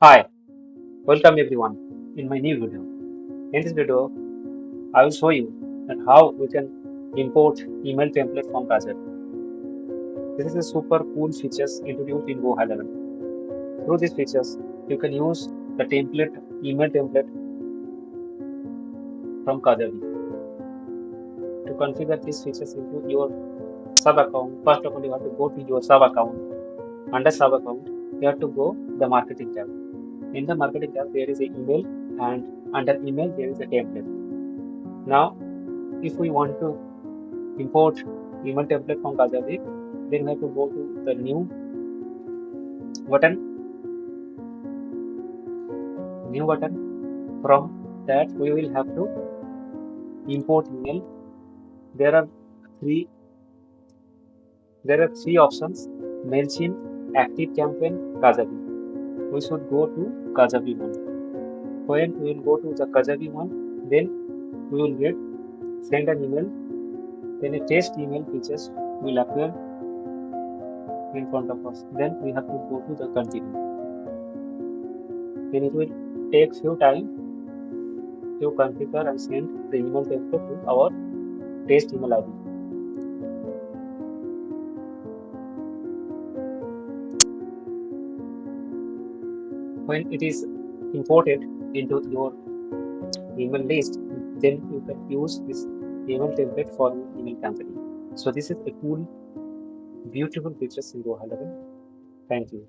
Hi, welcome everyone in my new video. In this video, I will show you that how we can import email template from Kajabi. This is a super cool features introduced in GoHighlevel. Through these features, you can use the email template from Kajabi. To configure these features into your sub account, first of all you have to go to your sub account. Under sub account, you have to go the marketing tab. In the marketing tab, there is a email, and under email there is a template. Now, if we want to import email template from Kajabi, then we have to go to the button, new button. From that, we will have to import email. There are three. There are three options: Mailchimp, Active Campaign, Kajabi. We should go to Kajabi one. When we will go to the Kajabi one, then we will get send an email. Then a test email features will appear in front of us. Then we have to go to the continue. Then it will take few time to configure and send the email template to our test email ID. When it is imported into your email list, then you can use this email template for your email campaign. So this is a cool, beautiful features in GoHighlevel. Thank you.